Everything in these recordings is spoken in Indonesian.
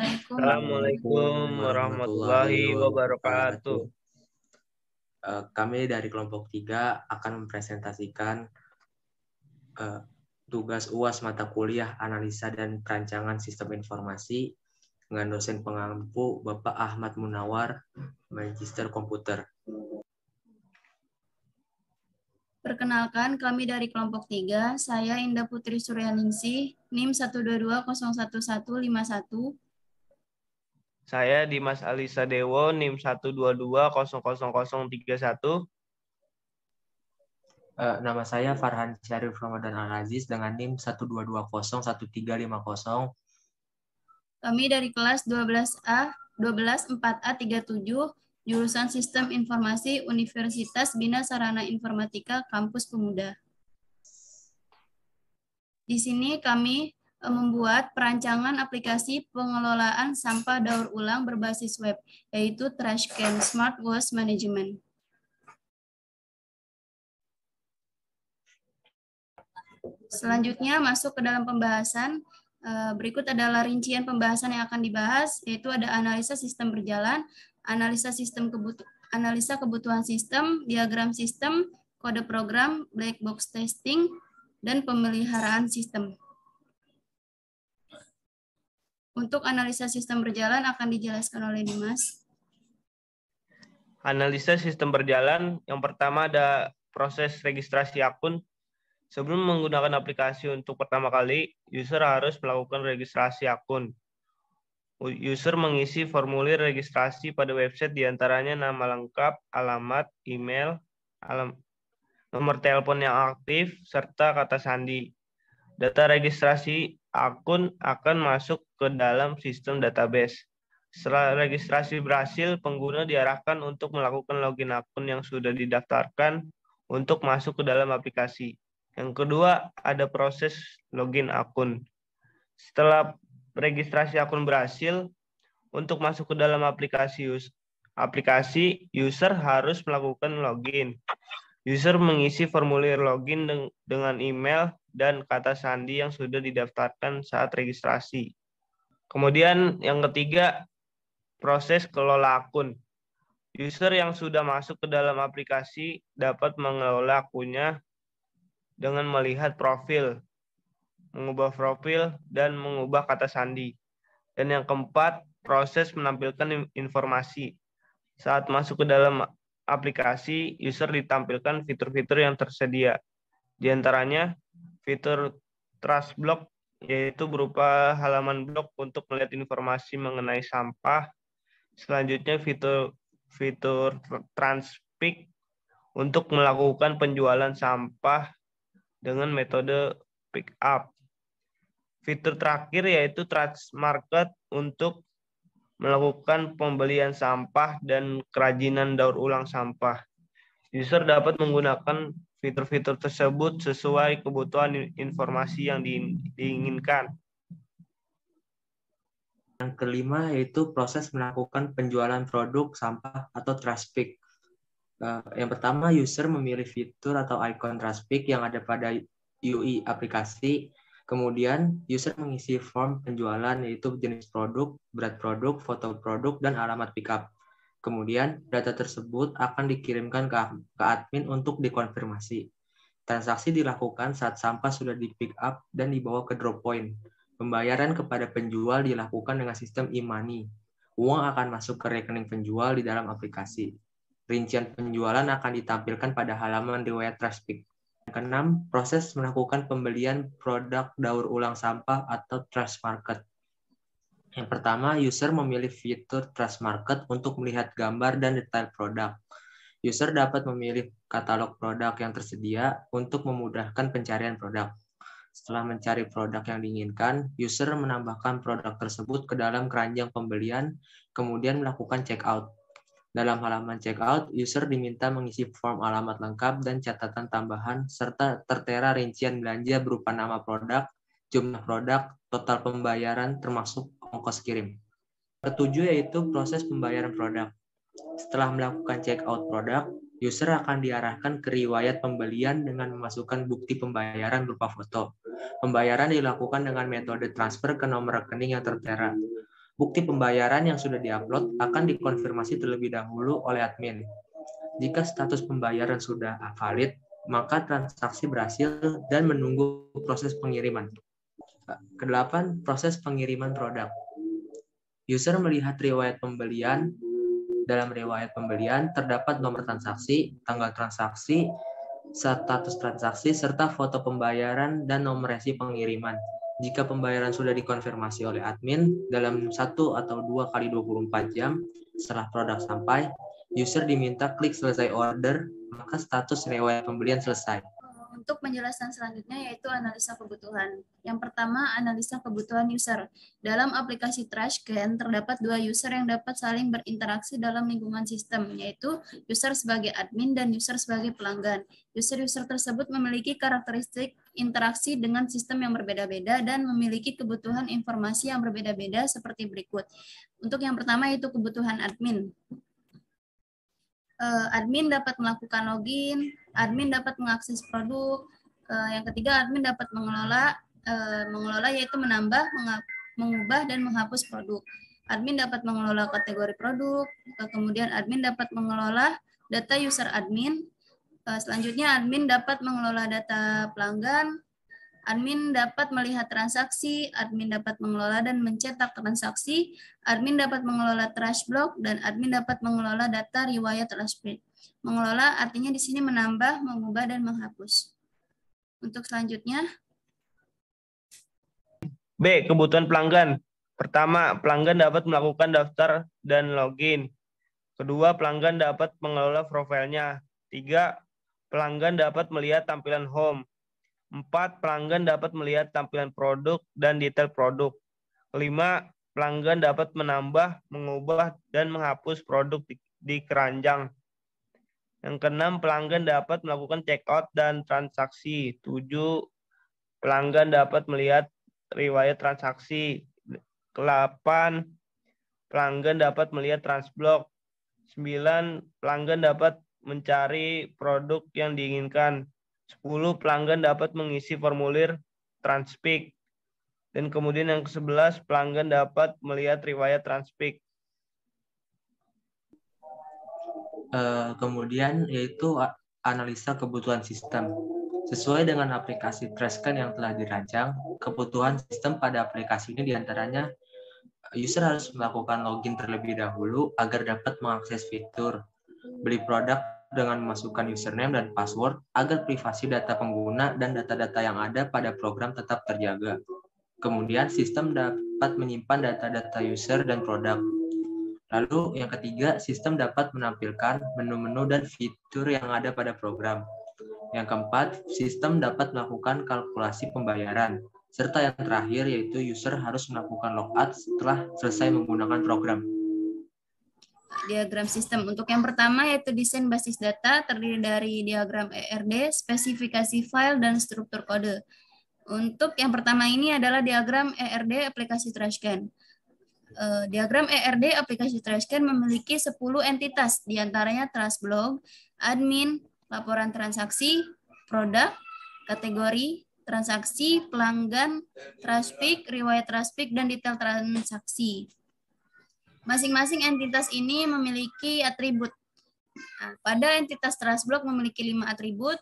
Assalamualaikum. Assalamualaikum warahmatullahi wabarakatuh. Kami dari kelompok 3 akan mempresentasikan tugas UAS mata kuliah Analisa dan Perancangan Sistem Informasi dengan dosen pengampu Bapak Ahmad Munawar, Magister Komputer. Perkenalkan, kami dari kelompok 3, saya Indah Putri Suryaningsih, NIM 122011151. Saya Dimas Alisa Dewo, NIM 122000031. Nama saya Farhan Syarif Ramadan Al-Aziz dengan NIM 122011350. Kami dari kelas 124A37, jurusan Sistem Informasi Universitas Bina Sarana Informatika Kampus Pemuda. Di sini kami membuat perancangan aplikasi pengelolaan sampah daur ulang berbasis web, yaitu Trashcan Smart Waste Management. Selanjutnya masuk ke dalam pembahasan. Berikut adalah rincian pembahasan yang akan dibahas, yaitu ada analisa sistem berjalan, analisa kebutuhan sistem, diagram sistem, kode program, black box testing, dan pemeliharaan sistem. Untuk analisa sistem berjalan akan dijelaskan oleh Dimas. Analisa sistem berjalan, yang pertama ada proses registrasi akun. Sebelum menggunakan aplikasi untuk pertama kali, user harus melakukan registrasi akun. User mengisi formulir registrasi pada website diantaranya nama lengkap, alamat, email, nomor telepon yang aktif, serta kata sandi. Data registrasi akun akan masuk ke dalam sistem database. Setelah registrasi berhasil, pengguna diarahkan untuk melakukan login akun yang sudah didaftarkan untuk masuk ke dalam aplikasi. Yang kedua, ada proses login akun. Setelah registrasi akun berhasil, untuk masuk ke dalam aplikasi, user harus melakukan login. User mengisi formulir login dengan email dan kata sandi yang sudah didaftarkan saat registrasi. Kemudian yang ketiga, proses kelola akun. User yang sudah masuk ke dalam aplikasi dapat mengelola akunnya dengan melihat profil, mengubah profil, dan mengubah kata sandi. Dan yang keempat, proses menampilkan informasi. Saat masuk ke dalam aplikasi, user ditampilkan fitur-fitur yang tersedia. Di antaranya, fitur Trash Block, yaitu berupa halaman blog untuk melihat informasi mengenai sampah. Selanjutnya, fitur Transpick untuk melakukan penjualan sampah dengan metode pick up. Fitur terakhir yaitu Trash Market untuk melakukan pembelian sampah dan kerajinan daur ulang sampah. User dapat menggunakan fitur-fitur tersebut sesuai kebutuhan informasi yang diinginkan. Yang kelima yaitu proses melakukan penjualan produk sampah atau trash pick. Yang pertama, user memilih fitur atau icon trash pick yang ada pada UI aplikasi. Kemudian, user mengisi form penjualan yaitu jenis produk, berat produk, foto produk, dan alamat pickup. Kemudian, data tersebut akan dikirimkan ke admin untuk dikonfirmasi. Transaksi dilakukan saat sampah sudah di pick up dan dibawa ke drop point. Pembayaran kepada penjual dilakukan dengan sistem e-money. Uang akan masuk ke rekening penjual di dalam aplikasi. Rincian penjualan akan ditampilkan pada halaman riwayat Trashpick. Yang keenam, proses melakukan pembelian produk daur ulang sampah atau Trash Market. Yang pertama, user memilih fitur Trash Market untuk melihat gambar dan detail produk. User dapat memilih katalog produk yang tersedia untuk memudahkan pencarian produk. Setelah mencari produk yang diinginkan, user menambahkan produk tersebut ke dalam keranjang pembelian, kemudian melakukan checkout. Dalam halaman checkout, user diminta mengisi form alamat lengkap dan catatan tambahan, serta tertera rincian belanja berupa nama produk, jumlah produk, total pembayaran, termasuk ongkos kirim. Ketujuh yaitu proses pembayaran produk. Setelah melakukan checkout produk, user akan diarahkan ke riwayat pembelian dengan memasukkan bukti pembayaran berupa foto. Pembayaran dilakukan dengan metode transfer ke nomor rekening yang tertera. Bukti pembayaran yang sudah diupload akan dikonfirmasi terlebih dahulu oleh admin. Jika status pembayaran sudah valid, maka transaksi berhasil dan menunggu proses pengiriman. Kedelapan, proses pengiriman produk. User melihat riwayat pembelian. Dalam riwayat pembelian terdapat nomor transaksi, tanggal transaksi, status transaksi, serta foto pembayaran dan nomor resi pengiriman. Jika pembayaran sudah dikonfirmasi oleh admin dalam 1 atau 2 kali 24 jam setelah produk sampai, user diminta klik selesai order, maka status riwayat pembelian selesai. Untuk penjelasan selanjutnya yaitu analisa kebutuhan. Yang pertama, analisa kebutuhan user. Dalam aplikasi TrashCan terdapat 2 user yang dapat saling berinteraksi dalam lingkungan sistem, yaitu user sebagai admin dan user sebagai pelanggan. User-user tersebut memiliki karakteristik interaksi dengan sistem yang berbeda-beda dan memiliki kebutuhan informasi yang berbeda-beda seperti berikut. Untuk yang pertama yaitu kebutuhan admin. Admin dapat melakukan login, admin dapat mengakses produk, yang ketiga admin dapat mengelola yaitu menambah, mengubah dan menghapus produk. Admin dapat mengelola kategori produk, kemudian admin dapat mengelola data user admin, selanjutnya admin dapat mengelola data pelanggan, admin dapat melihat transaksi, admin dapat mengelola dan mencetak transaksi, admin dapat mengelola trash block, dan admin dapat mengelola data riwayat trash block. Mengelola artinya di sini menambah, mengubah, dan menghapus. Untuk selanjutnya. B. Kebutuhan pelanggan. Pertama, pelanggan dapat melakukan daftar dan login. Kedua, pelanggan dapat mengelola profilnya. 3. Pelanggan dapat melihat tampilan home. 4. Pelanggan dapat melihat tampilan produk dan detail produk. 5. Pelanggan dapat menambah, mengubah, dan menghapus produk di keranjang. Yang keenam, pelanggan dapat melakukan checkout dan transaksi. 7. Pelanggan dapat melihat riwayat transaksi. 8. Pelanggan dapat melihat transblok. 9. Pelanggan dapat mencari produk yang diinginkan. 10. Pelanggan dapat mengisi formulir Transpic. Dan kemudian yang ke-11, pelanggan dapat melihat riwayat Transpic. Kemudian yaitu analisa kebutuhan sistem. Sesuai dengan aplikasi TrashCan yang telah dirancang, kebutuhan sistem pada aplikasi ini diantaranya user harus melakukan login terlebih dahulu agar dapat mengakses fitur, beli produk dengan memasukkan username dan password agar privasi data pengguna dan data-data yang ada pada program tetap terjaga. Kemudian sistem dapat menyimpan data-data user dan produk. Lalu yang ketiga, sistem dapat menampilkan menu-menu dan fitur yang ada pada program. Yang keempat, sistem dapat melakukan kalkulasi pembayaran. Serta yang terakhir yaitu user harus melakukan logout setelah selesai menggunakan program. Diagram sistem. Untuk yang pertama yaitu desain basis data terdiri dari diagram ERD, spesifikasi file, dan struktur kode. Untuk yang pertama ini adalah diagram ERD aplikasi TrashCan. Diagram ERD aplikasi TrashCan memiliki 10 entitas, diantaranya TrashBlog, admin, laporan transaksi, produk, kategori, transaksi, pelanggan, Transpic, riwayat Transpic, dan detail transaksi. Masing-masing entitas ini memiliki atribut. Nah, pada entitas TrashBlog memiliki 5 atribut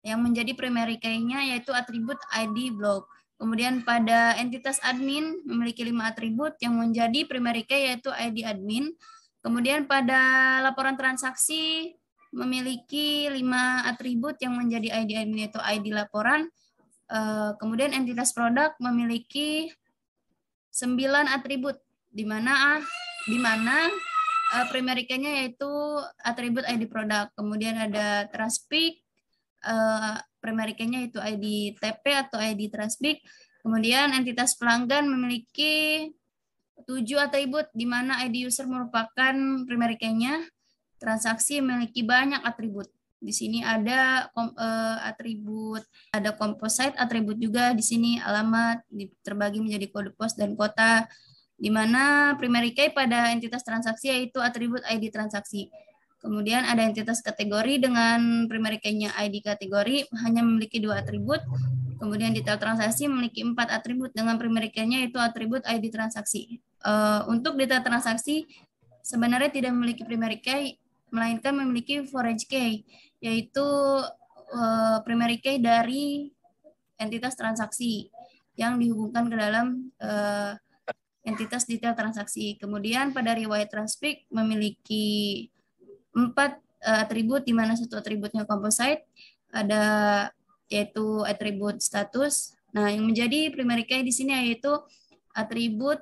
yang menjadi primary key-nya yaitu atribut ID block. Kemudian pada entitas admin memiliki 5 atribut yang menjadi primary key yaitu ID admin. Kemudian pada laporan transaksi memiliki 5 atribut yang menjadi ID admin yaitu ID laporan. Kemudian entitas produk memiliki 9 atribut di mana primary key-nya yaitu atribut ID produk. Kemudian ada Transpic, primary key-nya yaitu ID TP atau ID Transpic. Kemudian entitas pelanggan memiliki 7 atribut di mana ID user merupakan primary key-nya. Transaksi memiliki banyak atribut. Di sini ada atribut, ada composite atribut juga di sini, alamat terbagi menjadi kode pos dan kota, di mana primary key pada entitas transaksi yaitu atribut ID transaksi. Kemudian ada entitas kategori dengan primary key-nya ID kategori hanya memiliki 2 atribut. Kemudian detail transaksi memiliki 4 atribut dengan primary key-nya yaitu atribut ID transaksi. Untuk data transaksi sebenarnya tidak memiliki primary key, melainkan memiliki foreign key, yaitu primary key dari entitas transaksi yang dihubungkan ke dalam entitas detail transaksi. Kemudian pada riwayat transpic memiliki 4 atribut, di mana satu atributnya composite, ada yaitu atribut status. Nah, yang menjadi primary key di sini yaitu atribut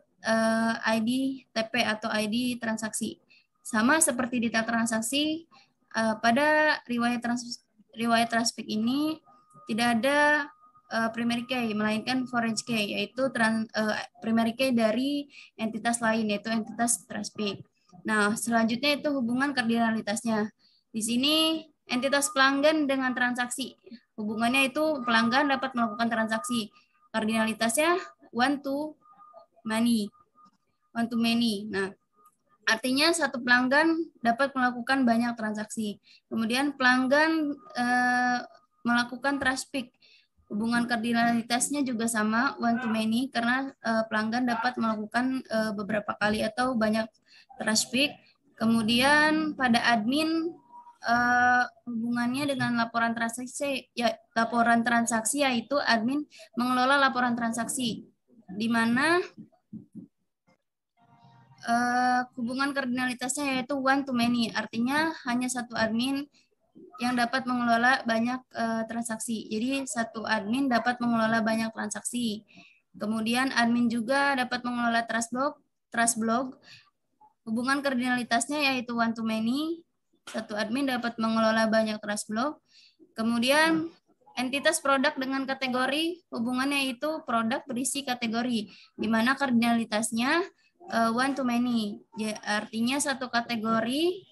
ID TP atau ID transaksi. Sama seperti detail transaksi, pada riwayat transpic ini tidak ada primary key, melainkan foreign key, yaitu primary key dari entitas lain, yaitu entitas transpic. Nah, selanjutnya itu hubungan kardinalitasnya. Di sini entitas pelanggan dengan transaksi. Hubungannya itu pelanggan dapat melakukan transaksi. Kardinalitasnya one to many. Nah, artinya satu pelanggan dapat melakukan banyak transaksi. Kemudian pelanggan melakukan transpic. Hubungan kardinalitasnya juga sama, one to many, karena pelanggan dapat melakukan beberapa kali atau banyak transpic. Kemudian pada admin hubungannya dengan laporan transaksi, yaitu admin mengelola laporan transaksi, di mana hubungan kardinalitasnya yaitu one to many, artinya hanya satu admin yang dapat mengelola banyak transaksi. Jadi satu admin dapat mengelola banyak transaksi. Kemudian admin juga dapat mengelola trust block. Hubungan kardinalitasnya yaitu one to many. Satu admin dapat mengelola banyak trust block. Kemudian entitas produk dengan kategori, hubungannya itu produk berisi kategori, di mana kardinalitasnya one to many. Artinya satu kategori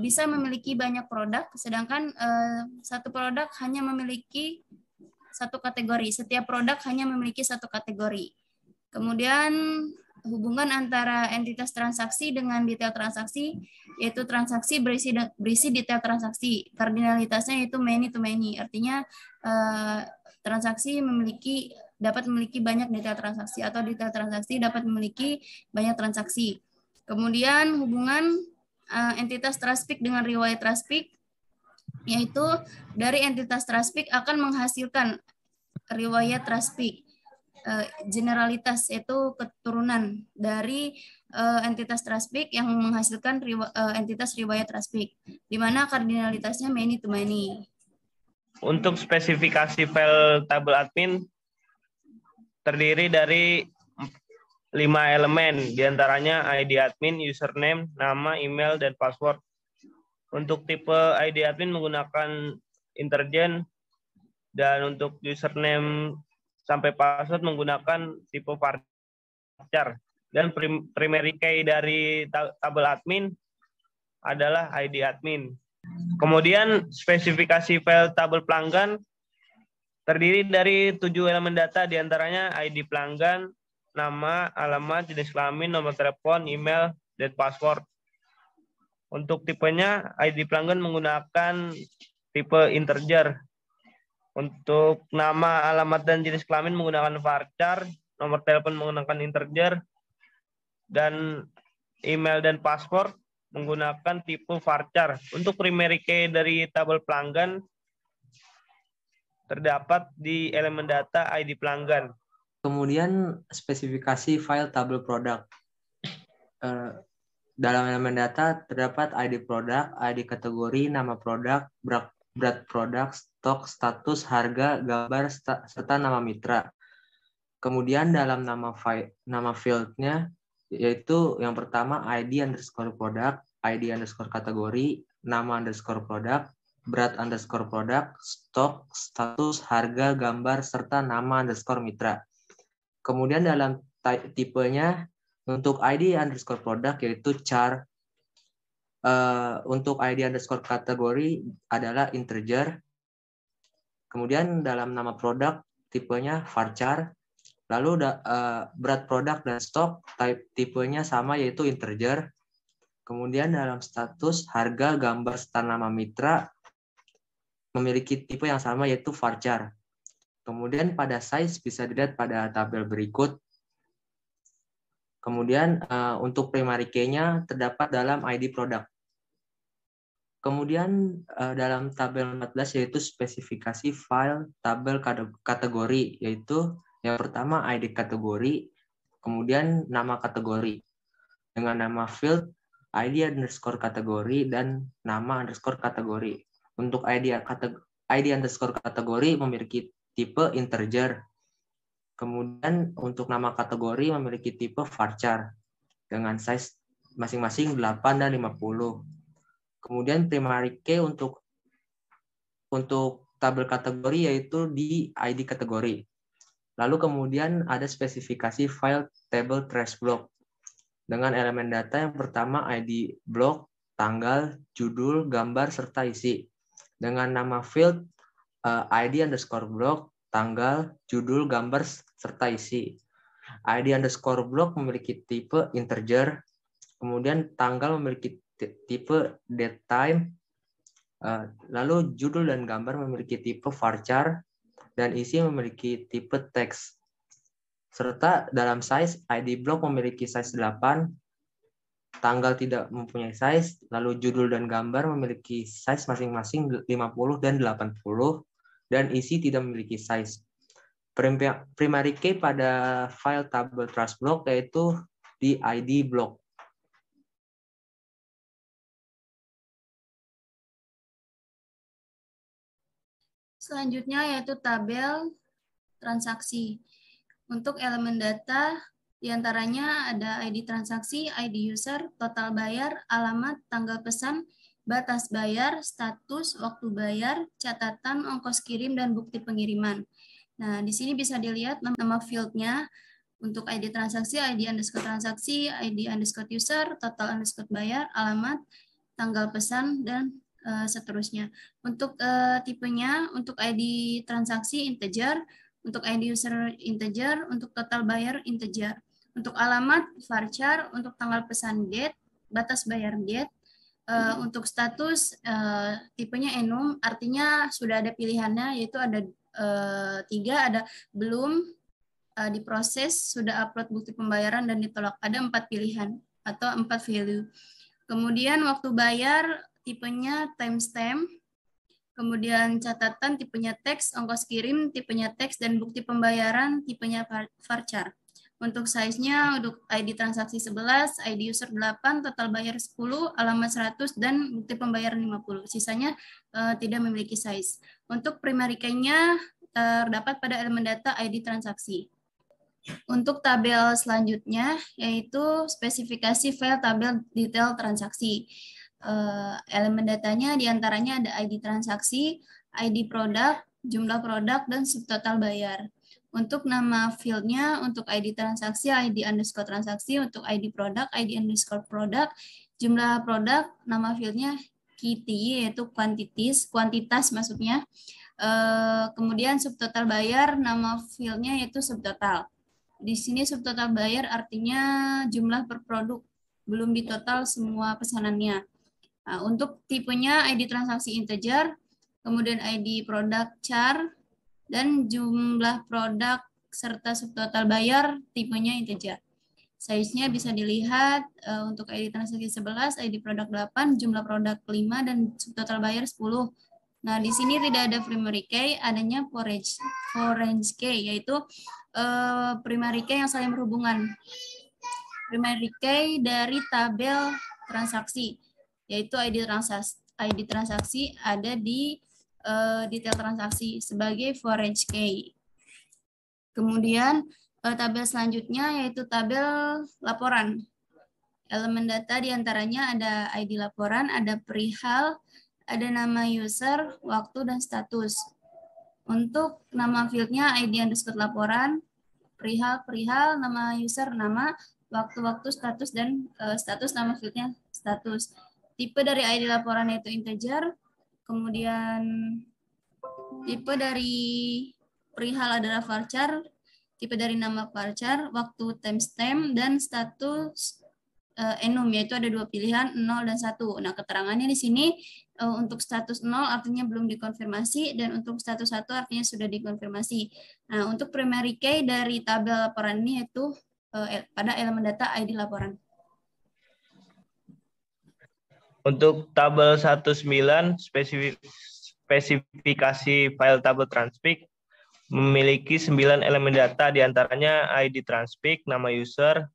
bisa memiliki banyak produk, sedangkan satu produk hanya memiliki satu kategori. Setiap produk hanya memiliki satu kategori. Kemudian hubungan antara entitas transaksi dengan detail transaksi, yaitu transaksi berisi detail transaksi. Kardinalitasnya yaitu many to many, artinya transaksi dapat memiliki banyak detail transaksi, atau detail transaksi dapat memiliki banyak transaksi. Kemudian hubungan entitas transpic dengan riwayat transpic, yaitu dari entitas transpic akan menghasilkan riwayat transpic. Generalitas yaitu keturunan dari entitas transpic yang menghasilkan entitas riwayat transpic, di mana kardinalitasnya many to many. Untuk spesifikasi file tabel admin terdiri dari 5 elemen, diantaranya ID admin, username, nama, email, dan password. Untuk tipe ID admin menggunakan integer, dan untuk username sampai password menggunakan tipe varchar. Dan primary key dari tabel admin adalah ID admin. Kemudian spesifikasi file tabel pelanggan terdiri dari 7 elemen data, diantaranya ID pelanggan, nama, alamat, jenis kelamin, nomor telepon, email, dan password. Untuk tipenya, ID pelanggan menggunakan tipe integer. Untuk nama, alamat, dan jenis kelamin menggunakan varchar, nomor telepon menggunakan integer, dan email dan password menggunakan tipe varchar. Untuk primary key dari tabel pelanggan terdapat di elemen data ID pelanggan. Kemudian spesifikasi file tabel produk. Dalam elemen data terdapat ID produk, ID kategori, nama produk, berat produk, stok, status, harga, gambar, serta nama mitra. Kemudian dalam nama field-nya yaitu yang pertama ID underscore produk, ID underscore kategori, nama underscore produk, berat underscore produk, stok, status, harga, gambar, serta nama underscore mitra. Kemudian dalam tipenya untuk ID underscore produk yaitu char. Untuk ID underscore kategori adalah integer. Kemudian dalam nama produk tipenya varchar. Lalu berat produk dan stok tipenya sama yaitu integer. Kemudian dalam status harga, gambar, serta nama mitra memiliki tipe yang sama yaitu varchar. Kemudian pada size bisa dilihat pada tabel berikut. Kemudian untuk primary key-nya terdapat dalam ID product. Kemudian dalam tabel 14 yaitu spesifikasi file tabel kategori, yaitu yang pertama ID kategori, kemudian nama kategori dengan nama field, ID underscore kategori, dan nama underscore kategori. Untuk ID underscore kategori memiliki tipe integer. Kemudian untuk nama kategori memiliki tipe varchar dengan size masing-masing 8 dan 50. Kemudian primary key untuk tabel kategori yaitu di ID kategori. Lalu kemudian ada spesifikasi file table trace block dengan elemen data yang pertama ID block, tanggal, judul, gambar, serta isi. Dengan nama field ID underscore block, tanggal, judul, gambar, serta isi. ID underscore block memiliki tipe integer, kemudian tanggal memiliki tipe date time, lalu judul dan gambar memiliki tipe varchar, dan isi memiliki tipe teks. Serta dalam size, ID block memiliki size 8, tanggal tidak mempunyai size, lalu judul dan gambar memiliki size masing-masing 50 dan 80, dan isi tidak memiliki size. Primary key pada file tabel trace block yaitu di ID block. Selanjutnya yaitu tabel transaksi. Untuk elemen data, diantaranya ada ID transaksi, ID user, total bayar, alamat, tanggal pesan, batas bayar, status, waktu bayar, catatan, ongkos kirim, dan bukti pengiriman. Nah, di sini bisa dilihat nama field-nya. Untuk ID transaksi, ID underscore transaksi, ID underscore user, total underscore bayar, alamat, tanggal pesan, dan seterusnya. Untuk tipenya, untuk ID transaksi integer, untuk ID user integer, untuk total bayar integer. Untuk alamat varchar, untuk tanggal pesan date, batas bayar date. Untuk status tipenya enum, artinya sudah ada pilihannya, yaitu ada 3, ada belum, diproses, sudah upload bukti pembayaran, dan ditolak. Ada 4 pilihan atau 4 value. Kemudian waktu bayar tipenya timestamp, kemudian catatan tipenya teks, ongkos kirim tipenya teks, dan bukti pembayaran tipenya varchar. Untuk size-nya untuk ID transaksi 11, ID user 8, total bayar 10, alamat 100, dan bukti pembayaran 50. Sisanya tidak memiliki size. Untuk primary key-nya terdapat pada elemen data ID transaksi. Untuk tabel selanjutnya yaitu spesifikasi file tabel detail transaksi. Elemen datanya diantaranya ada ID transaksi, ID produk, jumlah produk, dan subtotal bayar. Untuk nama field-nya, untuk ID transaksi, ID underscore transaksi, untuk ID produk, ID underscore produk, jumlah produk, nama field-nya QT, yaitu kuantitas maksudnya. Kemudian subtotal bayar, nama field-nya yaitu subtotal. Di sini subtotal bayar artinya jumlah per produk, belum ditotal semua pesanannya. Nah, untuk tipenya ID transaksi integer, kemudian ID produk char, dan jumlah produk serta subtotal bayar tipenya integer. Size-nya bisa dilihat untuk ID transaksi 11, ID produk 8, jumlah produk 5, dan subtotal bayar 10. Nah, di sini tidak ada primary key, adanya foreign key, yaitu primary key yang saling berhubungan. Primary key dari tabel transaksi, yaitu ID transaksi ada di detail transaksi sebagai foreign key. Kemudian tabel selanjutnya yaitu tabel laporan. Elemen data diantaranya ada ID laporan, ada perihal, ada nama user, waktu, dan status. Untuk nama field-nya ID underscore laporan, perihal, nama user, nama, waktu, status, dan status, nama field-nya status. Tipe dari ID laporan yaitu integer, kemudian tipe dari perihal adalah varchar, tipe dari nama varchar, waktu timestamp, dan status enum, yaitu ada 2 pilihan, 0 dan 1. Nah, keterangannya di sini untuk status 0 artinya belum dikonfirmasi, dan untuk status 1 artinya sudah dikonfirmasi. Nah, untuk primary key dari tabel laporan ini yaitu pada elemen data ID laporan. Untuk tabel 19 spesifikasi file tabel Transpic memiliki 9 elemen data, diantaranya ID Transpic, nama user,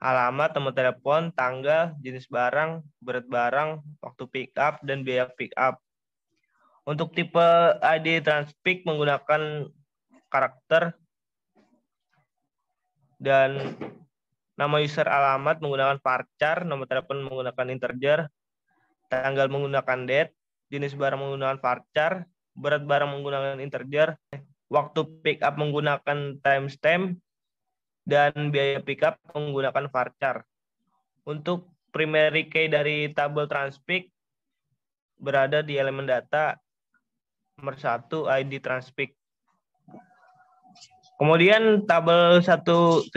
alamat, nomor telepon, tanggal, jenis barang, berat barang, waktu pick up, dan biaya pick up. Untuk tipe ID Transpic menggunakan karakter, dan nama user alamat menggunakan varchar, nomor telepon menggunakan integer, tanggal menggunakan date, jenis barang menggunakan varchar, berat barang menggunakan integer, waktu pick up menggunakan timestamp, dan biaya pick up menggunakan varchar. Untuk primary key dari tabel Transpic berada di elemen data nomor 1 ID Transpic. Kemudian tabel 1.10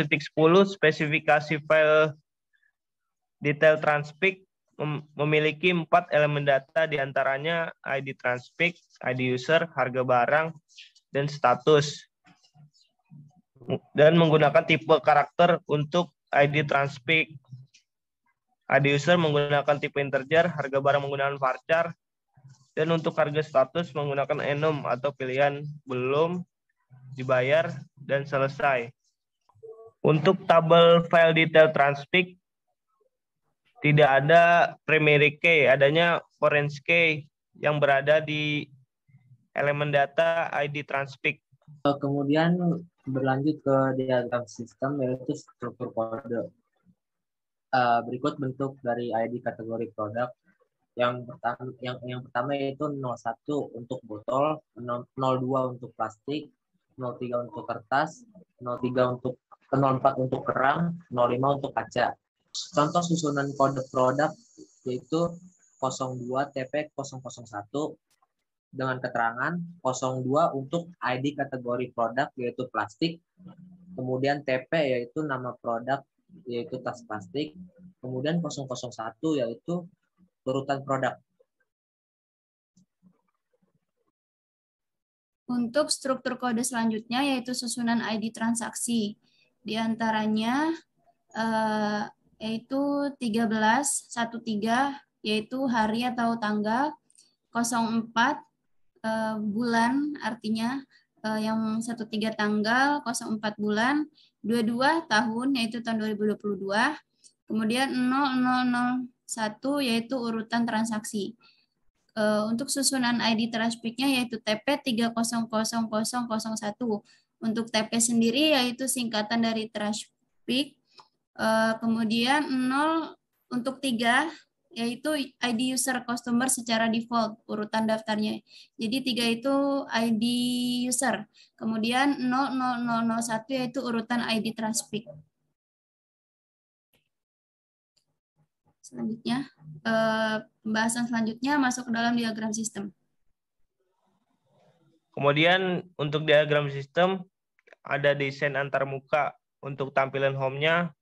spesifikasi file detail Transpic memiliki 4 elemen data, diantaranya ID Transpic, ID user, harga barang, dan status. Dan menggunakan tipe karakter untuk ID Transpic. ID user menggunakan tipe integer, harga barang menggunakan varchar, dan untuk harga status menggunakan enum atau pilihan belum, dibayar, dan selesai. Untuk tabel file detail Transpic tidak ada primary key, adanya foreign key yang berada di elemen data ID Transpic. Kemudian berlanjut ke diagram sistem, yaitu struktur kode. Berikut bentuk dari ID kategori produk. Yang pertama yaitu 01 untuk botol, 02 untuk plastik, 03 untuk kertas, 04 untuk kerang, 05 untuk kaca. Contoh susunan kode produk yaitu 02 TP 001 dengan keterangan 02 untuk ID kategori produk yaitu plastik, kemudian TP yaitu nama produk yaitu tas plastik, kemudian 001 yaitu urutan produk. Untuk struktur kode selanjutnya yaitu susunan ID transaksi. Di antaranya yaitu 1313 yaitu hari atau tanggal, 04 bulan artinya yang 13 tanggal, 04 bulan, 22 tahun yaitu tahun 2022, kemudian 0001 yaitu urutan transaksi. Untuk susunan ID Transpic-nya yaitu TP 300001. Untuk TP sendiri yaitu singkatan dari Transpic. Kemudian 0 untuk 3 yaitu ID user customer secara default urutan daftarnya. Jadi 3 itu ID user. Kemudian 00001 yaitu urutan ID Transpic. Selanjutnya, pembahasan selanjutnya masuk ke dalam diagram sistem. Kemudian untuk diagram sistem ada desain antarmuka. Untuk tampilan home-nya,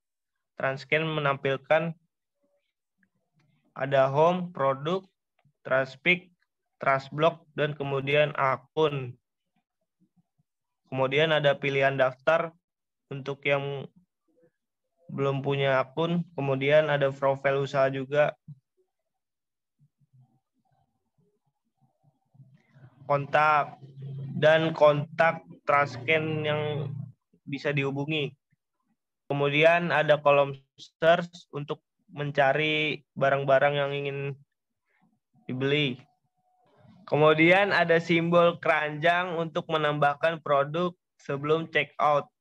Transcan menampilkan ada home, produk, Transpic, Transblock, dan kemudian akun. Kemudian ada pilihan daftar untuk yang belum punya akun, kemudian ada profil usaha juga, kontak, dan kontak Transcan yang bisa dihubungi. Kemudian ada kolom search untuk mencari barang-barang yang ingin dibeli. Kemudian ada simbol keranjang untuk menambahkan produk sebelum check out.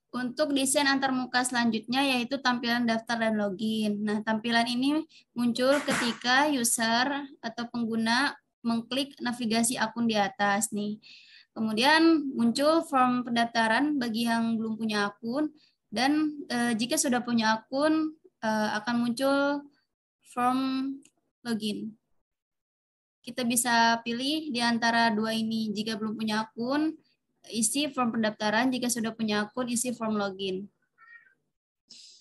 Untuk desain antarmuka selanjutnya yaitu tampilan daftar dan login. Nah, tampilan ini muncul ketika user atau pengguna mengklik navigasi akun di atas nih. Kemudian muncul form pendaftaran bagi yang belum punya akun, dan jika sudah punya akun akan muncul form login. Kita bisa pilih di antara dua ini. Jika belum punya akun, isi form pendaftaran. Jika sudah punya akun, isi form login.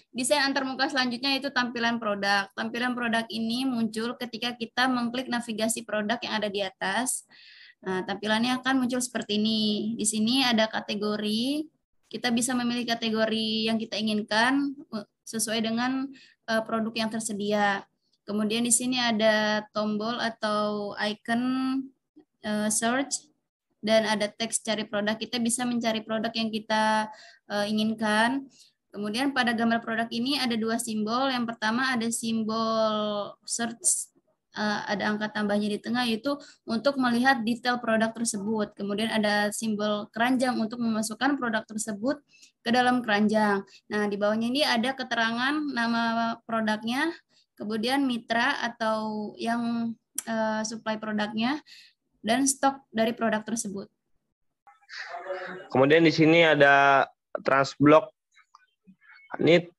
Desain antarmuka selanjutnya itu tampilan produk. Tampilan produk ini muncul ketika kita mengklik navigasi produk yang ada di atas. Nah, tampilannya akan muncul seperti ini. Di sini ada kategori, kita bisa memilih kategori yang kita inginkan sesuai dengan produk yang tersedia. Kemudian di sini ada tombol atau icon search dan ada teks cari produk. Kita bisa mencari produk yang kita inginkan. Kemudian pada gambar produk ini ada dua simbol. Yang pertama ada simbol search, ada angka tambahnya di tengah, yaitu untuk melihat detail produk tersebut. Kemudian ada simbol keranjang untuk memasukkan produk tersebut ke dalam keranjang. Nah, di bawahnya ini ada keterangan nama produknya, kemudian mitra atau yang supply produknya, dan stok dari produk tersebut. Kemudian di sini ada Transblog. Ini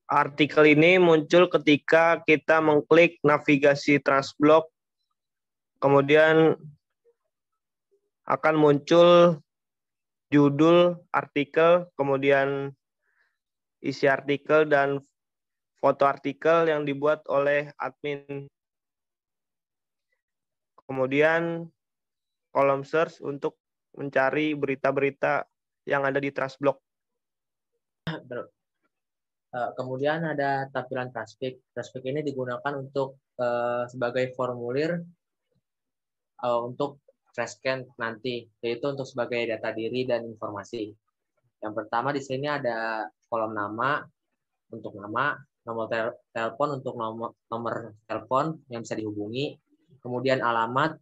artikel ini muncul ketika kita mengklik navigasi Transblog, kemudian akan muncul judul artikel, kemudian isi artikel dan foto artikel yang dibuat oleh admin. Kemudian kolom search untuk mencari berita-berita yang ada di Transblog. Kemudian ada tampilan Traffic. Traffic ini digunakan untuk sebagai formulir untuk Trashcan nanti, yaitu untuk sebagai data diri dan informasi. Yang pertama di sini ada kolom nama untuk nama, nomor telepon untuk nomor telepon yang bisa dihubungi, kemudian alamat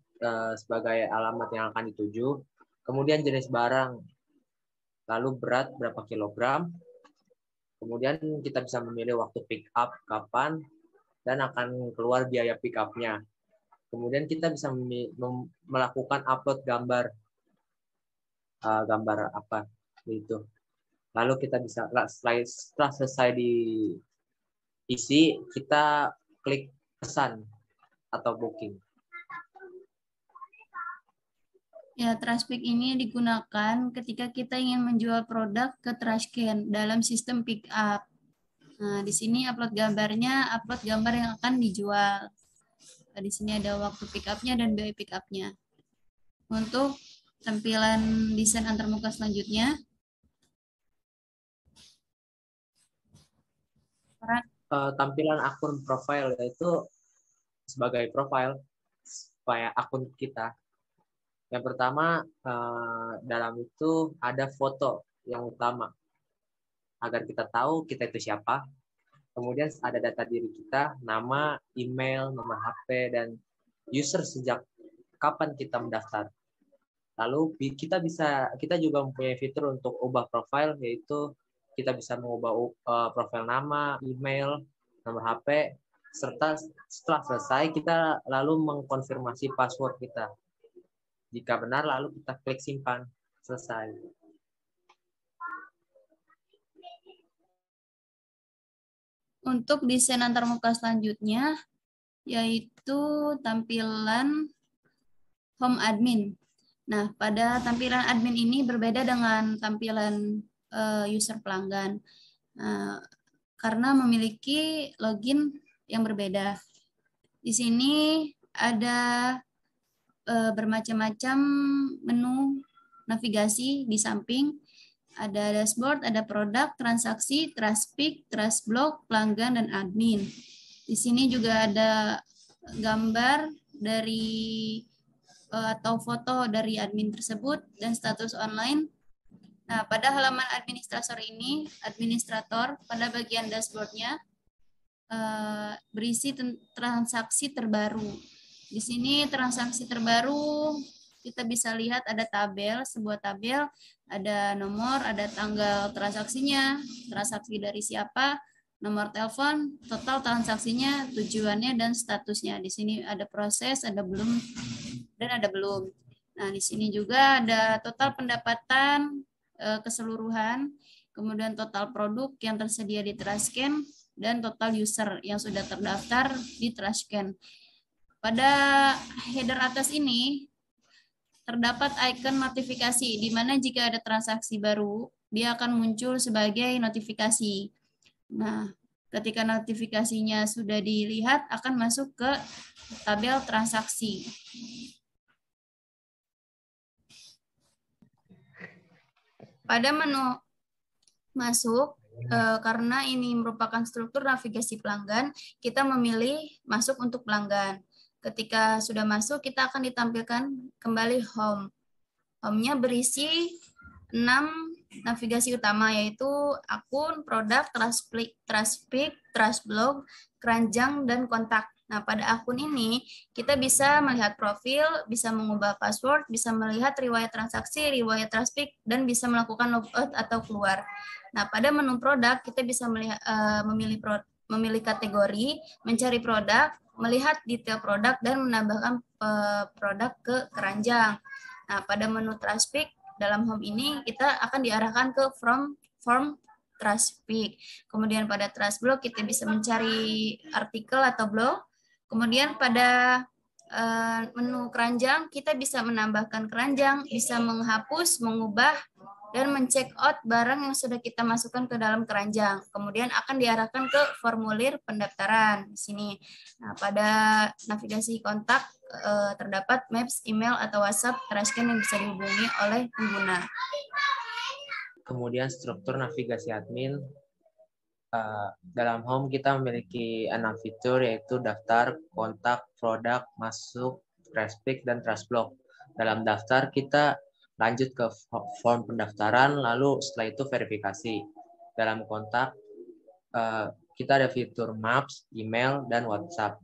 sebagai alamat yang akan dituju, kemudian jenis barang, lalu berat berapa kilogram, kemudian kita bisa memilih waktu pick up kapan dan akan keluar biaya pick up-nya. Kemudian kita bisa melakukan upload gambar apa itu. Lalu kita bisa setelah selesai diisi, kita klik pesan atau booking. Ya, Trashpick ini digunakan ketika kita ingin menjual produk ke Trashcan dalam sistem pick up. Nah, di sini upload gambarnya, upload gambar yang akan dijual. Nah, di sini ada waktu pick up-nya dan biaya pick up-nya. Untuk tampilan desain antarmuka selanjutnya, tampilan akun profile, yaitu sebagai profile supaya akun kita. Yang pertama, dalam itu ada foto yang utama agar kita tahu kita itu siapa. Kemudian ada data diri kita, nama, email, nomor HP, dan user sejak kapan kita mendaftar. Lalu kita juga mempunyai fitur untuk ubah profil, yaitu kita bisa mengubah profil nama, email, nomor HP, serta setelah selesai kita lalu mengkonfirmasi password kita. Jika benar, lalu kita klik simpan. Selesai. untuk desain antarmuka selanjutnya, yaitu tampilan home admin. Nah, pada tampilan admin ini berbeda dengan tampilan user pelanggan, karena memiliki login yang berbeda. Di sini ada bermacam-macam menu navigasi di samping. Ada dashboard, ada produk, transaksi, Trashpick, Trashblog, pelanggan, dan admin. Di sini juga ada gambar dari atau foto dari admin tersebut dan status online. Nah, pada halaman administrator pada bagian dashboardnya berisi transaksi terbaru. Di sini transaksi terbaru kita bisa lihat ada tabel, sebuah tabel, ada nomor, ada tanggal transaksinya, transaksi dari siapa, nomor telepon, total transaksinya, tujuannya, dan statusnya. Di sini ada proses, ada belum, dan ada belum. Nah, di sini juga ada total pendapatan keseluruhan, kemudian total produk yang tersedia di Trashcan, dan total user yang sudah terdaftar di Trashcan. Pada header atas ini terdapat icon notifikasi, di mana jika ada transaksi baru, dia akan muncul sebagai notifikasi. Nah, ketika notifikasinya sudah dilihat, akan masuk ke tabel transaksi. Pada menu masuk, karena ini merupakan struktur navigasi pelanggan, kita memilih masuk untuk pelanggan. Ketika sudah masuk, kita akan ditampilkan kembali home. Home-nya berisi 6 navigasi utama, yaitu akun, produk, traffic, trustblog, keranjang, dan kontak. Nah, pada akun ini kita bisa melihat profil, bisa mengubah password, bisa melihat riwayat transaksi, riwayat traffic, dan bisa melakukan logout atau keluar. Nah, pada menu produk kita bisa melihat, memilih kategori, mencari produk, melihat detail produk, dan menambahkan produk ke keranjang. Nah, pada menu traffic dalam home ini kita akan diarahkan ke form traffic. Kemudian pada trustblog kita bisa mencari artikel atau blog. Kemudian pada menu keranjang kita bisa menambahkan keranjang, bisa menghapus, mengubah, dan mencek out barang yang sudah kita masukkan ke dalam keranjang. Kemudian akan diarahkan ke formulir pendaftaran di sini. Nah, pada navigasi kontak terdapat maps, email, atau WhatsApp, Trashcan yang bisa dihubungi oleh pengguna. Kemudian struktur navigasi admin. Dalam home kita memiliki 6 fitur, yaitu daftar, kontak, produk, masuk, traffic, dan trustblog. Dalam daftar kita lanjut ke form pendaftaran, lalu setelah itu verifikasi. Dalam kontak kita ada fitur maps, email, dan WhatsApp.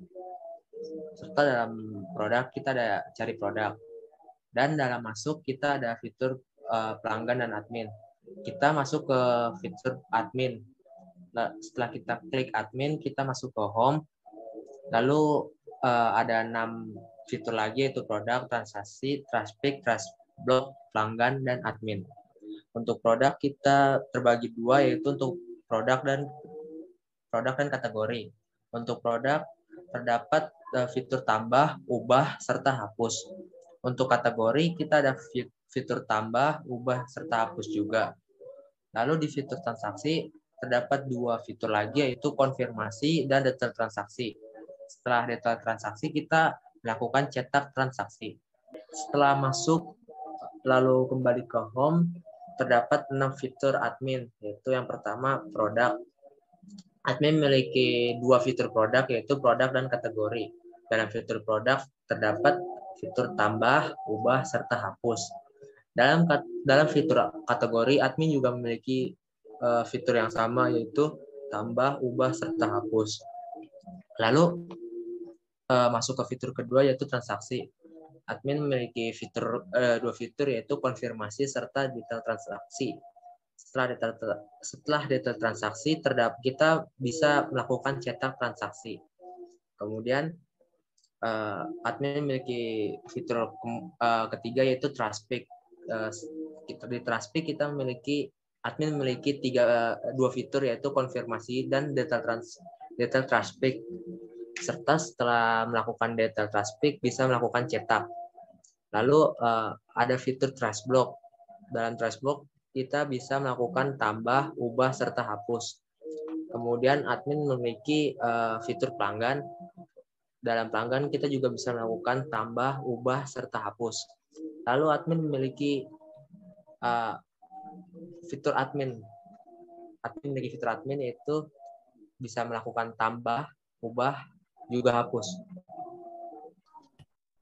Serta dalam produk kita ada cari produk. Dan dalam masuk kita ada fitur pelanggan dan admin. Kita masuk ke fitur admin. Setelah kita klik admin, kita masuk ke home. Lalu ada 6 fitur lagi, yaitu produk, transaksi, traffic, trustblog, pelanggan, dan admin. Untuk produk kita terbagi 2, yaitu untuk produk dan kategori. Untuk produk terdapat fitur tambah, ubah, serta hapus. Untuk kategori kita ada fitur tambah, ubah, serta hapus juga. Lalu di fitur transaksi terdapat 2 fitur lagi, yaitu konfirmasi dan detail transaksi. Setelah detail transaksi kita melakukan cetak transaksi. Setelah masuk lalu kembali ke home, terdapat 6 fitur admin, yaitu yang pertama produk. Admin memiliki 2 fitur produk, yaitu produk dan kategori. Dalam fitur produk terdapat fitur tambah, ubah, serta hapus. Dalam fitur kategori, admin juga memiliki fitur yang sama, yaitu tambah, ubah, serta hapus. Lalu masuk ke fitur kedua, yaitu transaksi. Admin memiliki 2 fitur, yaitu konfirmasi serta detail transaksi. Setelah detail transaksi, kita bisa melakukan cetak transaksi. Kemudian admin memiliki fitur ketiga, yaitu trustpick. Di trustpick admin memiliki 2 fitur, yaitu konfirmasi dan detail trustpick. Serta setelah melakukan detail trustpick bisa melakukan cetak. Lalu ada fitur trustblog. Dalam trustblog kita bisa melakukan tambah, ubah, serta hapus. Kemudian admin memiliki fitur pelanggan. Dalam pelanggan kita juga bisa melakukan tambah, ubah, serta hapus. Lalu admin memiliki fitur admin. Admin memiliki fitur admin, yaitu bisa melakukan tambah, ubah, juga hapus.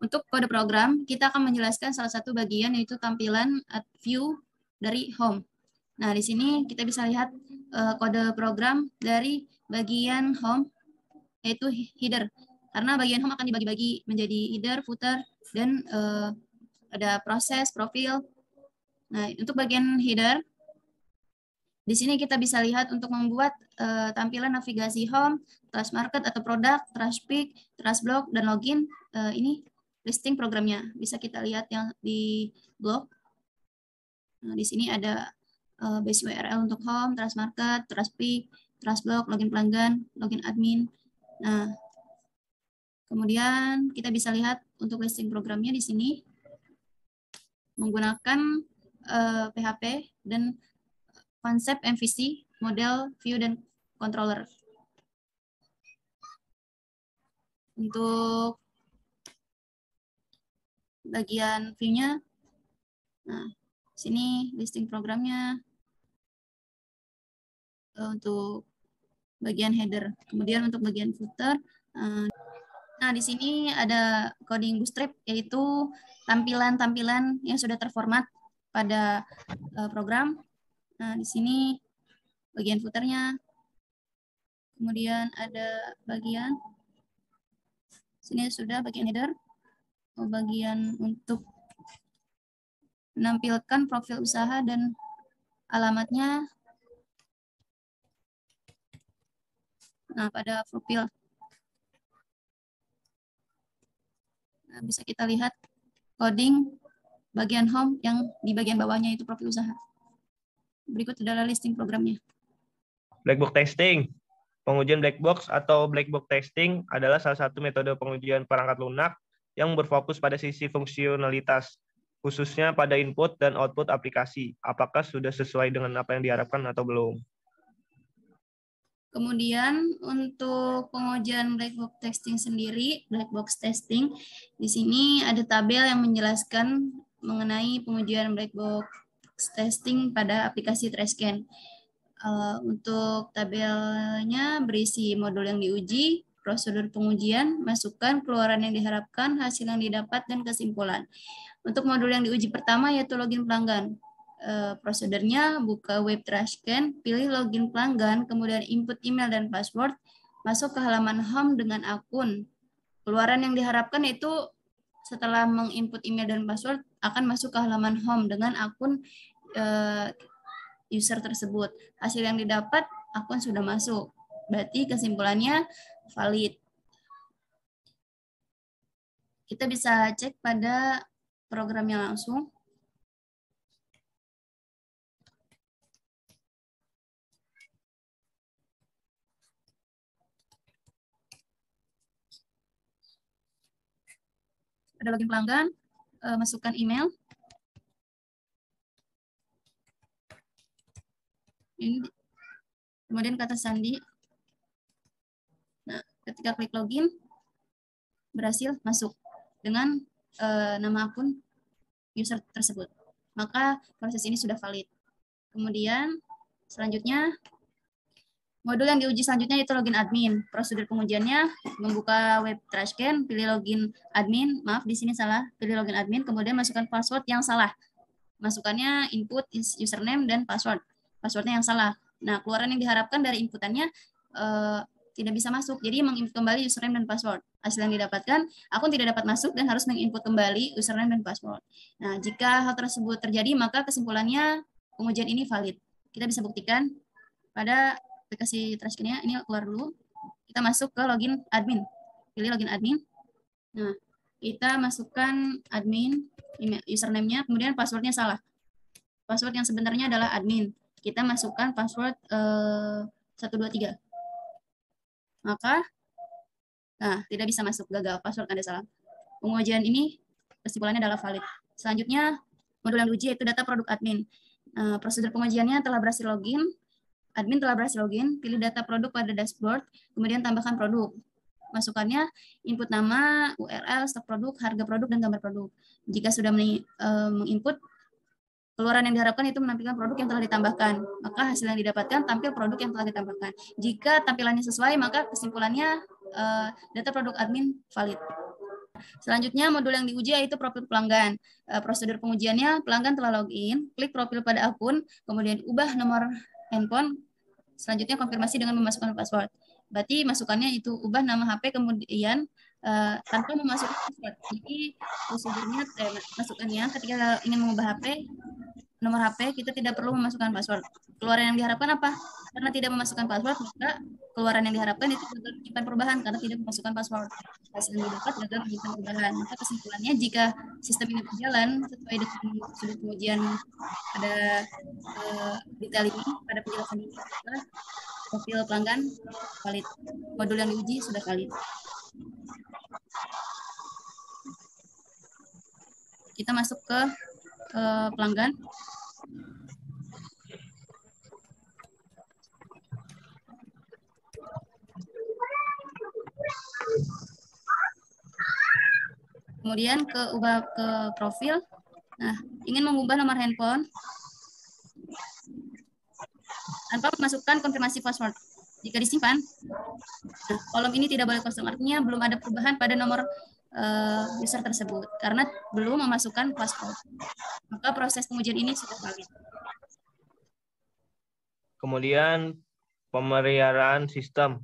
Untuk kode program, kita akan menjelaskan salah satu bagian, yaitu tampilan view dari home. Nah, di sini kita bisa lihat kode program dari bagian home, yaitu header. Karena bagian home akan dibagi-bagi menjadi header, footer, dan ada proses, profil. Nah, untuk bagian header, di sini kita bisa lihat untuk membuat tampilan navigasi home, trash market atau produk, traffic, trustblog, dan login. Ini listing programnya. Bisa kita lihat yang di blog. Nah, di sini ada base URL untuk home, trash market, traffic, trustblog, login pelanggan, login admin. Nah, kemudian kita bisa lihat untuk listing programnya di sini menggunakan PHP dan konsep MVC, model, view, dan controller. Untuk bagian view-nya, nah, Sini listing programnya untuk bagian header. Kemudian untuk bagian footer, nah di sini ada coding bootstrap, yaitu tampilan-tampilan yang sudah terformat pada program. Nah di sini bagian footernya, kemudian ada bagian sini sudah bagian header, bagian untuk menampilkan profil usaha dan alamatnya. Nah, pada profil. Nah, bisa kita lihat coding bagian home yang di bagian bawahnya itu profil usaha. Berikut adalah listing programnya. Black box testing. Pengujian black box atau black box testing adalah salah satu metode pengujian perangkat lunak yang berfokus pada sisi fungsionalitas, khususnya pada input dan output aplikasi. Apakah sudah sesuai dengan apa yang diharapkan atau belum? Kemudian untuk pengujian black box testing sendiri, black box testing, di sini ada tabel yang menjelaskan mengenai pengujian black box testing pada aplikasi TraceScan. Untuk tabelnya berisi modul yang diuji, prosedur pengujian, masukan, keluaran yang diharapkan, hasil yang didapat, dan kesimpulan. Untuk modul yang diuji pertama yaitu login pelanggan. Prosedurnya buka web TraceScan, pilih login pelanggan, kemudian input email dan password, masuk ke halaman home dengan akun. Keluaran yang diharapkan itu setelah menginput email dan password akan masuk ke halaman home dengan akun user tersebut. Hasil yang didapat, akun sudah masuk. Berarti kesimpulannya valid. Kita bisa cek pada programnya langsung. Ada login pelanggan, masukkan email. Ini kemudian kata sandi. Nah, ketika klik login, berhasil masuk dengan nama akun user tersebut. Maka proses ini sudah valid. Kemudian selanjutnya, modul yang diuji selanjutnya yaitu login admin. Prosedur pengujiannya membuka web TraceScan, pilih login admin. Maaf, di sini salah. Pilih login admin, kemudian masukkan password yang salah. Masukannya input username dan password. Passwordnya yang salah. Nah, keluaran yang diharapkan dari inputannya tidak bisa masuk. Jadi menginput kembali username dan password. Hasil yang didapatkan, akun tidak dapat masuk dan harus menginput kembali username dan password. Nah, jika hal tersebut terjadi, maka kesimpulannya pengujian ini valid. Kita bisa buktikan pada aplikasi TraceScan-nya. Ini keluar dulu. Kita masuk ke login admin. Pilih login admin. Nah, kita masukkan admin, username-nya, kemudian password-nya salah. Password yang sebenarnya adalah admin. Kita masukkan password 123. Maka, nah, tidak bisa masuk, gagal, password ada salah. Pengujian ini kesimpulannya adalah valid. Selanjutnya, modul yang diuji yaitu data produk admin. Prosedur pengujiannya telah berhasil login, admin telah berhasil login, pilih data produk pada dashboard, kemudian tambahkan produk. Masukannya, input nama, URL, stok produk, harga produk, dan gambar produk. Jika sudah menginput, keluaran yang diharapkan itu menampilkan produk yang telah ditambahkan. Maka hasil yang didapatkan tampil produk yang telah ditambahkan. Jika tampilannya sesuai, maka kesimpulannya data produk admin valid. Selanjutnya, modul yang diuji yaitu profil pelanggan. Prosedur pengujiannya, pelanggan telah login, klik profil pada akun, kemudian ubah nomor handphone, selanjutnya konfirmasi dengan memasukkan password. Berarti masukannya itu ubah nama HP, kemudian tanpa memasukkan password. Jadi prosedurnya, masukannya ketika ingin mengubah HP, nomor HP, kita tidak perlu memasukkan password. Keluaran yang diharapkan apa? Karena tidak memasukkan password, maka keluaran yang diharapkan itu gagal menyimpan perubahan karena tidak memasukkan password. Hasil yang didapat gagal menyimpan perubahan. Maka kesimpulannya, jika sistem ini berjalan sesuai dengan prosedur pengujian pada detail ini, pada penjelasan ini, maka profil pelanggan valid. Modul yang diuji sudah valid. Kita masuk ke pelanggan. Kemudian ubah ke profil. Nah, ingin mengubah nomor handphone tanpa memasukkan konfirmasi password. Jika disimpan, nah, kolom ini tidak boleh kosong. Artinya belum ada perubahan pada nomor user tersebut karena belum memasukkan password. Maka proses pengujian ini sudah valid. Kemudian pemeliharaan sistem.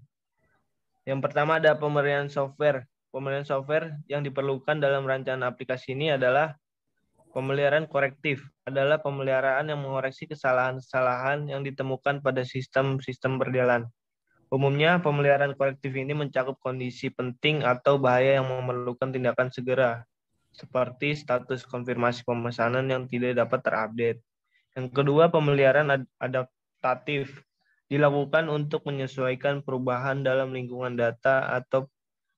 Yang pertama ada pemeliharaan software. Pemeliharaan software yang diperlukan dalam rancangan aplikasi ini adalah pemeliharaan korektif. Adalah pemeliharaan yang mengoreksi kesalahan-kesalahan yang ditemukan pada sistem-sistem berjalan. Umumnya, pemeliharaan korektif ini mencakup kondisi penting atau bahaya yang memerlukan tindakan segera, seperti status konfirmasi pemesanan yang tidak dapat terupdate. Yang kedua, pemeliharaan adaptatif dilakukan untuk menyesuaikan perubahan dalam lingkungan data atau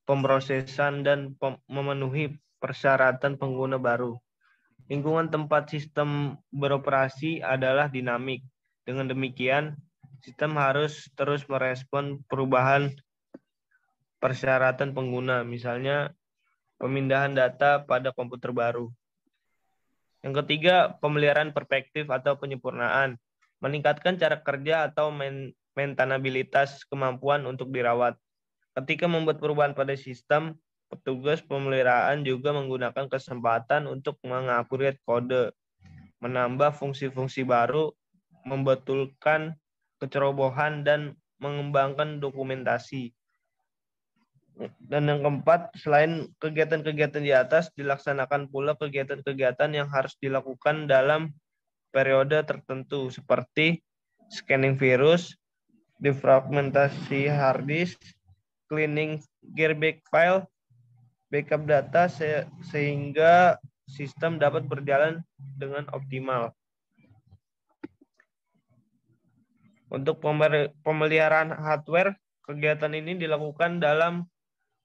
pemrosesan dan memenuhi persyaratan pengguna baru. Lingkungan tempat sistem beroperasi adalah dinamik. Dengan demikian, sistem harus terus merespon perubahan persyaratan pengguna, misalnya pemindahan data pada komputer baru. Yang ketiga, pemeliharaan perspektif atau penyempurnaan, meningkatkan cara kerja atau maintainabilitas kemampuan untuk dirawat. Ketika membuat perubahan pada sistem, petugas pemeliharaan juga menggunakan kesempatan untuk mengupgrade kode, menambah fungsi-fungsi baru, membetulkan kecerobohan, dan mengembangkan dokumentasi. Dan yang keempat, selain kegiatan-kegiatan di atas, dilaksanakan pula kegiatan-kegiatan yang harus dilakukan dalam periode tertentu, seperti scanning virus, defragmentasi hard disk, cleaning gearbest file, backup data, sehingga sistem dapat berjalan dengan optimal. Untuk pemeliharaan hardware, kegiatan ini dilakukan dalam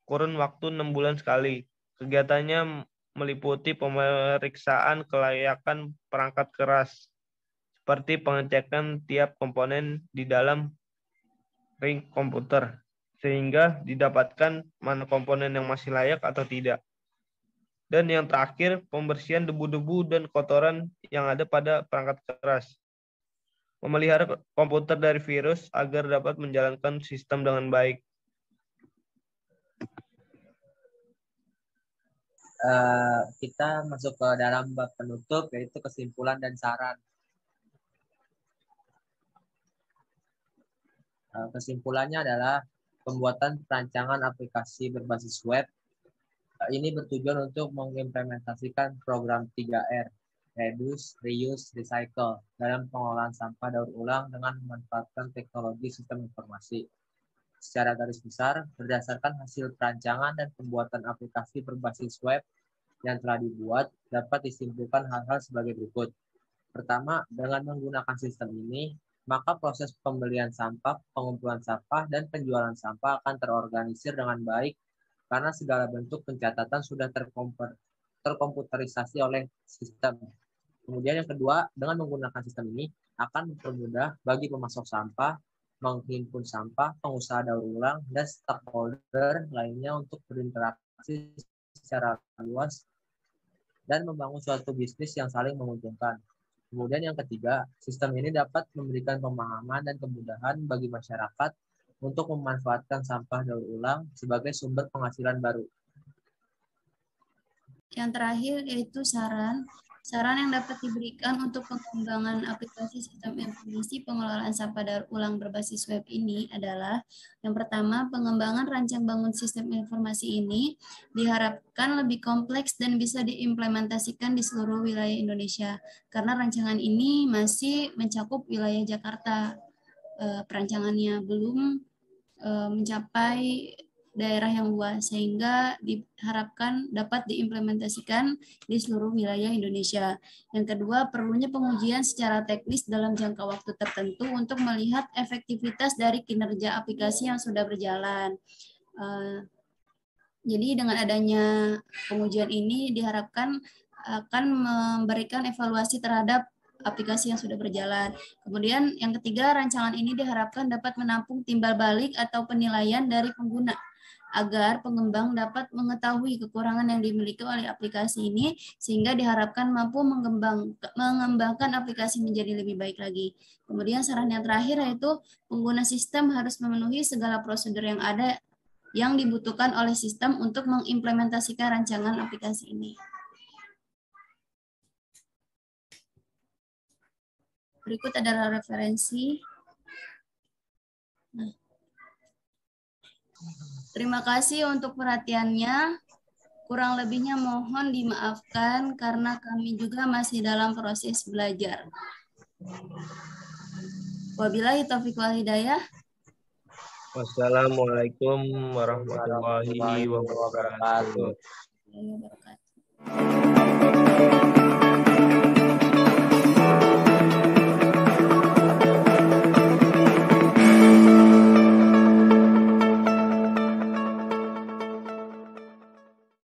kurun waktu 6 bulan sekali. Kegiatannya meliputi pemeriksaan kelayakan perangkat keras, seperti pengecekan tiap komponen di dalam ring komputer, sehingga didapatkan mana komponen yang masih layak atau tidak. Dan yang terakhir, pembersihan debu-debu dan kotoran yang ada pada perangkat keras. Memelihara komputer dari virus agar dapat menjalankan sistem dengan baik. Kita masuk ke dalam bab penutup, yaitu kesimpulan dan saran. Kesimpulannya adalah pembuatan perancangan aplikasi berbasis web. Ini bertujuan untuk mengimplementasikan program 3R, Reduce, Reuse, Recycle, dalam pengelolaan sampah daur ulang dengan memanfaatkan teknologi sistem informasi. Secara garis besar, berdasarkan hasil perancangan dan pembuatan aplikasi berbasis web yang telah dibuat, dapat disimpulkan hal-hal sebagai berikut. Pertama, dengan menggunakan sistem ini, maka proses pembelian sampah, pengumpulan sampah, dan penjualan sampah akan terorganisir dengan baik karena segala bentuk pencatatan sudah terkomputerisasi oleh sistem. Kemudian yang kedua, dengan menggunakan sistem ini akan mempermudah bagi pemasok sampah, menghimpun sampah, pengusaha daur ulang, dan stakeholder lainnya untuk berinteraksi secara luas dan membangun suatu bisnis yang saling menguntungkan. Kemudian yang ketiga, sistem ini dapat memberikan pemahaman dan kemudahan bagi masyarakat untuk memanfaatkan sampah daur ulang sebagai sumber penghasilan baru. Yang terakhir yaitu saran. Saran yang dapat diberikan untuk pengembangan aplikasi sistem informasi pengelolaan sampah daur ulang berbasis web ini adalah yang pertama, pengembangan rancang bangun sistem informasi ini diharapkan lebih kompleks dan bisa diimplementasikan di seluruh wilayah Indonesia karena rancangan ini masih mencakup wilayah Jakarta. Perancangannya belum mencapai daerah yang luas sehingga diharapkan dapat diimplementasikan di seluruh wilayah Indonesia. Yang kedua, perlunya pengujian secara teknis dalam jangka waktu tertentu untuk melihat efektivitas dari kinerja aplikasi yang sudah berjalan. Jadi dengan adanya pengujian ini diharapkan akan memberikan evaluasi terhadap aplikasi yang sudah berjalan. Kemudian yang ketiga, rancangan ini diharapkan dapat menampung timbal balik atau penilaian dari pengguna agar pengembang dapat mengetahui kekurangan yang dimiliki oleh aplikasi ini sehingga diharapkan mampu mengembangkan aplikasi menjadi lebih baik lagi. Kemudian saran yang terakhir yaitu pengguna sistem harus memenuhi segala prosedur yang ada yang dibutuhkan oleh sistem untuk mengimplementasikan rancangan aplikasi ini. Berikut adalah referensi. Nah, terima kasih untuk perhatiannya. Kurang lebihnya mohon dimaafkan karena kami juga masih dalam proses belajar. Wabillahi taufiq wal hidayah. Wassalamualaikum warahmatullahi wabarakatuh.